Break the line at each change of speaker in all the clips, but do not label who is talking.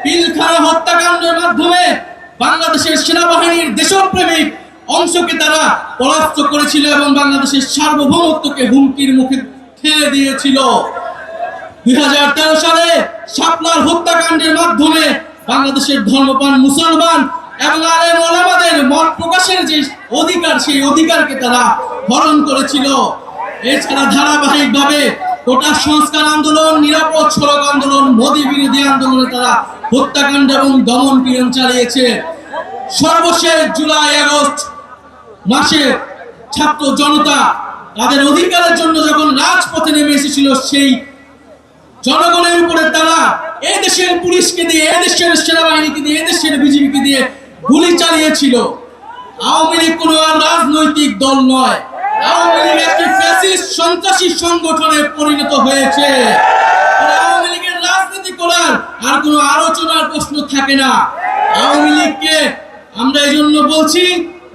পিলখানা হত্যাকাণ্ডের মাধ্যমে বাংলাদেশের সেনাবাহিনীর দেশপ্রেমিক অংশকে তারা পরাস্ত করেছিল এবং বাংলাদেশের সার্বভৌমত্বকে হুমকির মুখে ঠেলে দিয়েছিল। 2013 সালে শাপলার হত্যাকাণ্ডের মাধ্যমে বাংলাদেশের ধর্মপ্রাণ মুসলমান এবং আলেম ওলামাদের মত প্রকাশের যে অধিকার, সেই অধিকারকে তারা হরণ করেছিল। এছাড়া ধারাবাহিকভাবে কোটা সংস্কার আন্দোলন, নিরাপদ সড়ক আন্দোলন, মোদী বিরোধী আন্দোলনে তারা হত্যাকাণ্ড এবং দমন পীড়ন চালিয়েছে। সর্বশেষ জুলাই আগস্ট মাসে ছাত্র জনতা তাদের অধিকারের জন্য যখন রাজপথে নেমে এসেছিল, সেই জনগণের উপরে তারা এদেশের পুলিশকে দিয়ে, এদেশের সেনাবাহিনীকে দিয়ে, এদেশের বিজিবিকে দিয়ে গুলি চালিয়েছিল। আওয়ামী লীগ কোনো রাজনৈতিক দল নয়, আওয়ামী লীগ একটি ফ্যাসিস্ট সন্ত্রাসী সংগঠনে পরিণত হয়েছে। আওয়ামী লীগের রাজনীতি করার আর কোনো আলোচনার প্রশ্ন থাকে না। আওয়ামী লীগকে আমরা এই জন্য বলছি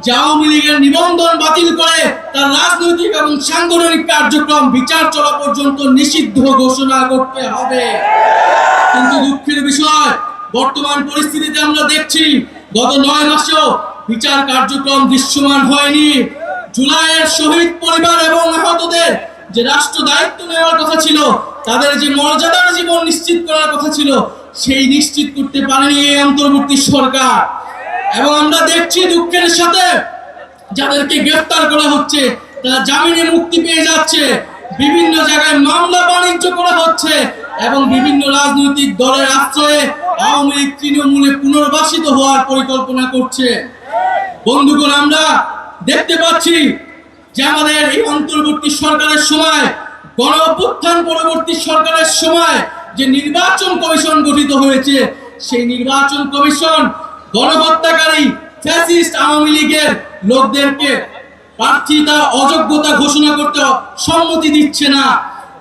যে আওয়ামী লীগের নিবন্ধন বাতিল করে তার রাজনৈতিক এবং সাংগঠনিক কার্যক্রম বিচার চলা পর্যন্ত নিষিদ্ধ ঘোষণা করতে হবে। কিন্তু দুঃখের বিষয়, বর্তমান পরিস্থিতিতে আমরা দেখছি গত 9 মাসেও বিচার কার্যক্রম দৃশ্যমান হয়নি। জুলাইয়ের শহীদ পরিবার এবং আহতদের যে রাষ্ট্র দায়িত্ব নেওয়ার কথা ছিল, তাদের যে মর্যাদার জীবন নিশ্চিত করার কথা ছিল, সেই নিশ্চিত করতে পারেনি এই অন্তর্বর্তী সরকার। এবং আমরা দেখছি দুঃখের সাথে যাদেরকে গ্রেফতার করা হচ্ছে তারা জামিনে মুক্তি পেয়ে যাচ্ছে, বিভিন্ন জায়গায় মামলা বাণিজ্য করা হচ্ছে এবং বিভিন্ন রাজনৈতিক দলের আশ্রয়ে আওয়ামী লীগ তৃণমূলে পুনর্বাসিত হওয়ার পরিকল্পনা করছে। বন্ধুগণ, আমরা দেখতে পাচ্ছি যে আমাদের এই অন্তর্বর্তী সরকারের সময়, গণ অভ্যুত্থান পরবর্তী সরকারের সময় যে নির্বাচন কমিশন গঠিত হয়েছে, সেই নির্বাচন কমিশন গণহত্যাকারী ফ্যাসিস্ট আওয়ামী লীগের লোকদেরকে প্রার্থিতা অযোগ্যতা ঘোষণা করতে সম্মতি দিচ্ছে না।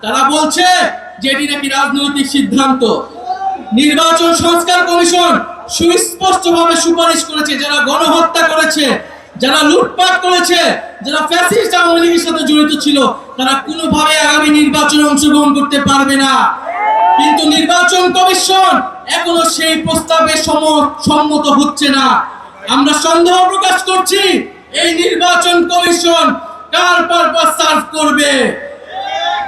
তারা বলছে যে এটি নাকি রাজনৈতিক সিদ্ধান্ত। নির্বাচন সংস্কার কমিশন সুস্পষ্টভাবে সুপারিশ করেছে যারা গণহত্যা করেছে, যারা লুটপাট করেছে, যারা ফ্যাসিস্ট আওয়ামী লীগের সাথে জড়িত ছিল, তারা কোনোভাবে আগামী নির্বাচনে অংশগ্রহণ করতে পারবে না। কিন্তু নির্বাচন কমিশন এখনো সেই প্রস্তাবে সম্মত হচ্ছে না। আমরা সন্দেহ প্রকাশ করছি এই নির্বাচন কমিশন কার পারপাস সার্ভ করবে।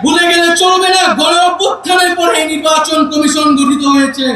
ভুলে গেলে চলবে না, গণ অভ্যুত্থানের পরে এই নির্বাচন কমিশন গঠিত হয়েছে।